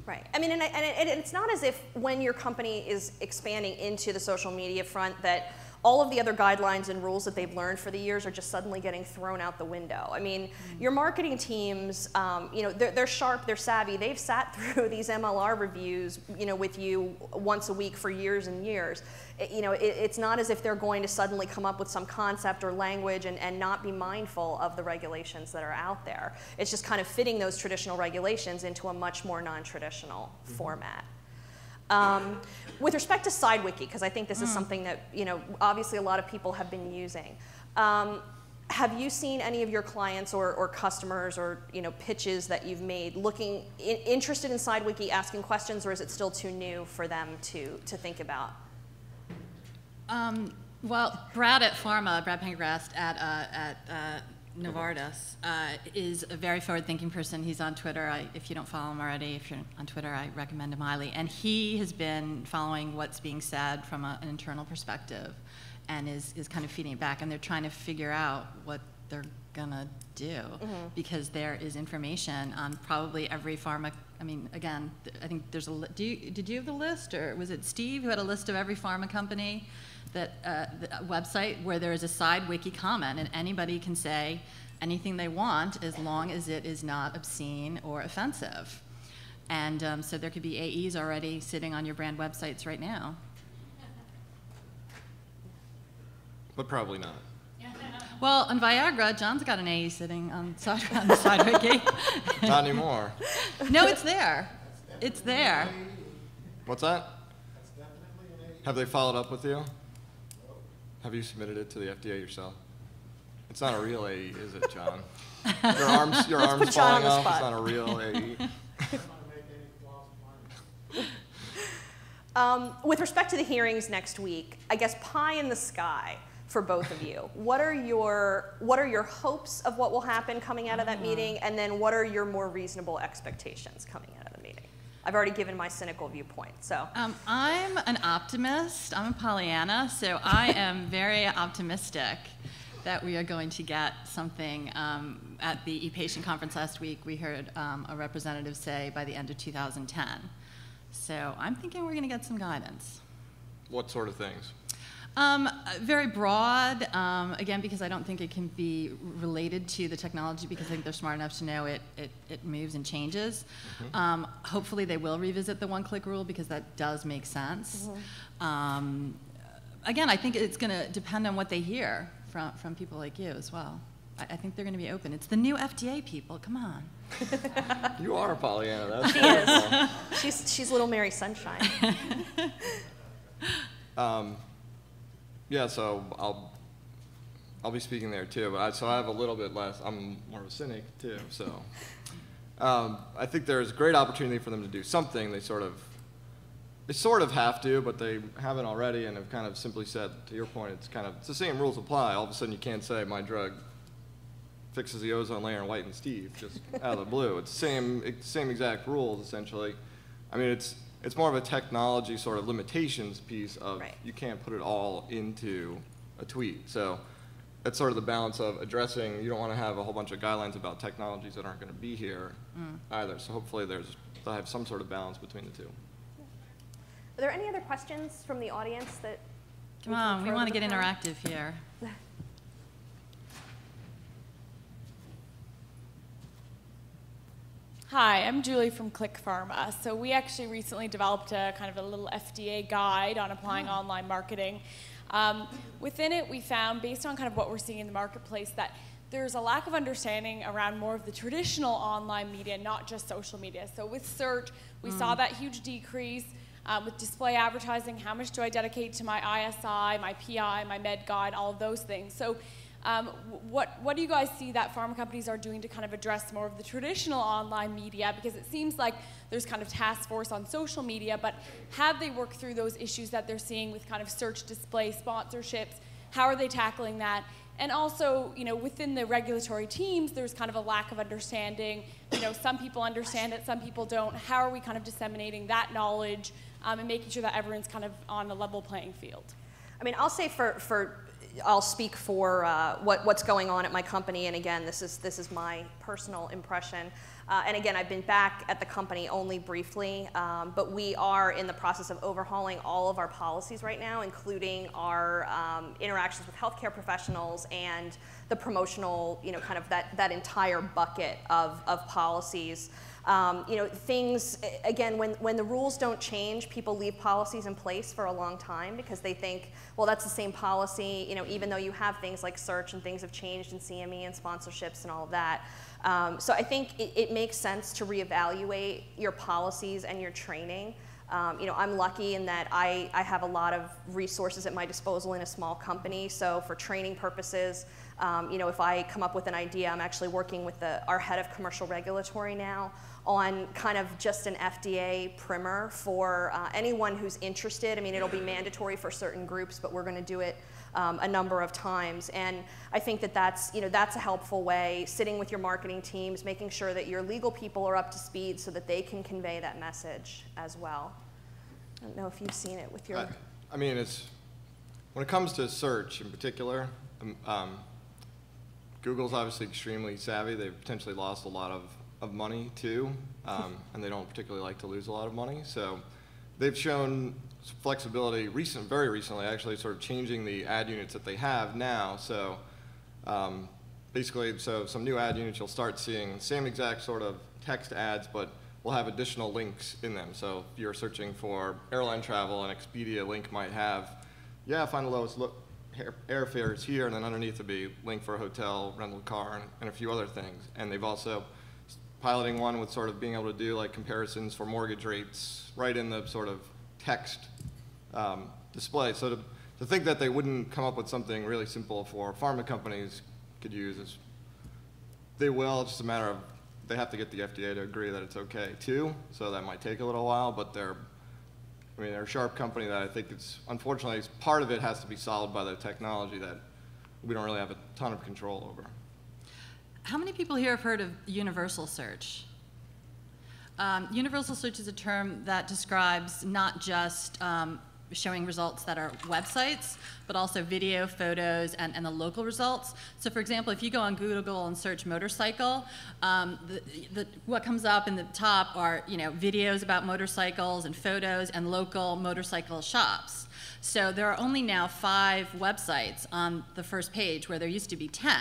Right. I mean, and it's not as if when your company is expanding into the social media front that all of the other guidelines and rules that they've learned for the years are just suddenly getting thrown out the window. I mean, your marketing teams, you know, they're sharp, they're savvy. They've sat through these MLR reviews, you know, with you once a week for years and years. You know, it's not as if they're going to suddenly come up with some concept or language and not be mindful of the regulations that are out there. It's just kind of fitting those traditional regulations into a much more non-traditional format. With respect to SideWiki, because I think this is something that, you know, obviously a lot of people have been using. Have you seen any of your clients or customers or, you know, pitches that you've made looking interested in SideWiki, asking questions, or is it still too new for them to think about? Well, Brad Pendergrast at Novartis is a very forward-thinking person. He's on Twitter. If you don't follow him already, if you're on Twitter, I recommend him highly. And he has been following what's being said from an internal perspective and is kind of feeding it back. And they're trying to figure out what they're going to do because there is information on probably every pharma. I mean, again, I think there's a did you have the list, or was it Steve who had a list of every pharma company? That the website where there is a SideWiki comment, and anybody can say anything they want as long as it is not obscene or offensive. And so there could be AEs already sitting on your brand websites right now. But probably not. Well, on Viagra, John's got an AE sitting on the SideWiki. Not anymore. No, it's there. It's there. What's that? Have they followed up with you? Have you submitted it to the FDA yourself? It's not a real AE, is it, John? Your arm's falling off. It's not a real AE. With respect to the hearings next week, I guess pie in the sky for both of you. What are your hopes of what will happen coming out of that meeting, and then what are your more reasonable expectations coming out of the meeting? I've already given my cynical viewpoint, so. I'm an optimist. I'm a Pollyanna, so I am very optimistic that we are going to get something. At the e-patient conference last week, we heard a representative say by the end of 2010. So I'm thinking we're going to get some guidance. What sort of things? Very broad, again, because I don't think it can be related to the technology, because I think they're smart enough to know it moves and changes. Hopefully they will revisit the one-click rule, because that does make sense. Again, I think it's going to depend on what they hear from people like you as well. I think they're going to be open. It's the new FDA people. Come on. You are a Pollyanna. That's she is. She's little Mary Sunshine. Yeah, so I'll be speaking there too. But so I have a little bit less. I'm more of a cynic too. So I think there's great opportunity for them to do something. They sort of have to, but they haven't already, and have kind of simply said, to your point, it's the same rules apply. All of a sudden, you can't say my drug fixes the ozone layer and whitens teeth just out of the blue. It's the same exact rules essentially. I mean, it's more of a technology sort of limitations piece of you can't put it all into a tweet. So that's sort of the balance of addressing. You don't want to have a whole bunch of guidelines about technologies that aren't going to be here either. So hopefully they'll have some sort of balance between the two. Are there any other questions from the audience that? Come on, we want to get interactive here. Hi, I'm Julie from Click Pharma. So we actually recently developed a kind of a little FDA guide on applying online marketing. Within it, we found, based on kind of what we're seeing in the marketplace, that there's a lack of understanding around more of the traditional online media, not just social media. So with search, we saw that huge decrease. With display advertising, how much do I dedicate to my ISI, my PI, my med guide, all of those things. So what do you guys see that pharma companies are doing to kind of address more of the traditional online media? Because it seems like there's kind of task force on social media, but have they worked through those issues that they're seeing with kind of search, display, sponsorships? How are they tackling that? And also, you know, within the regulatory teams, there's kind of a lack of understanding. You know, some people understand it, some people don't. How are we kind of disseminating that knowledge and making sure that everyone's kind of on a level playing field? I mean, I'll say I'll speak for what's going on at my company, and again, this is my personal impression. And again, I've been back at the company only briefly, but we are in the process of overhauling all of our policies right now, including our interactions with healthcare professionals and the promotional, kind of that entire bucket of policies. Things, again, when the rules don't change, people leave policies in place for a long time because they think, well, that's the same policy, even though you have things like search and things have changed in CME and sponsorships and all of that. So I think it makes sense to reevaluate your policies and your training. I'm lucky in that I have a lot of resources at my disposal in a small company. So for training purposes, if I come up with an idea, I'm actually working with our head of commercial regulatory now on kind of just an FDA primer for anyone who's interested. I mean, it'll be mandatory for certain groups, but we're going to do it a number of times. And I think that's a helpful way, sitting with your marketing teams, making sure that your legal people are up to speed so that they can convey that message as well. I don't know if you've seen it with your... I mean, when it comes to search in particular, Google's obviously extremely savvy. They've potentially lost a lot of money too, and they don't particularly like to lose a lot of money. So they've shown flexibility very recently, actually sort of changing the ad units that they have now. So basically, some new ad units, you'll start seeing the same exact sort of text ads, but we'll have additional links in them. So if you're searching for airline travel, an Expedia link might have, find the lowest airfares here, and then underneath would be link for a hotel, rental car, and a few other things. And they've also piloting one with sort of being able to do like comparisons for mortgage rates right in the sort of text display. So to think that they wouldn't come up with something really simple for pharma companies could use is, they will, it's just a matter of, they have to get the FDA to agree that it's okay too, so that might take a little while, but they're a sharp company that I think unfortunately, part of it has to be solved by the technology that we don't really have a ton of control over. How many people here have heard of universal search? Universal search is a term that describes not just showing results that are websites, but also video, photos, and the local results. So for example, if you go on Google and search motorcycle, what comes up in the top are videos about motorcycles and photos and local motorcycle shops. So there are only now 5 websites on the first page where there used to be 10.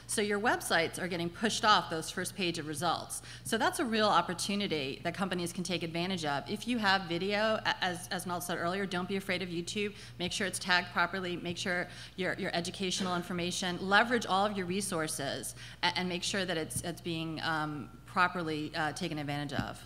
So your websites are getting pushed off those first page of results. So that's a real opportunity that companies can take advantage of. If you have video, as Mel said earlier, don't be afraid of YouTube. Make sure it's tagged properly. Make sure your educational information. Leverage all of your resources and make sure that it's being properly taken advantage of.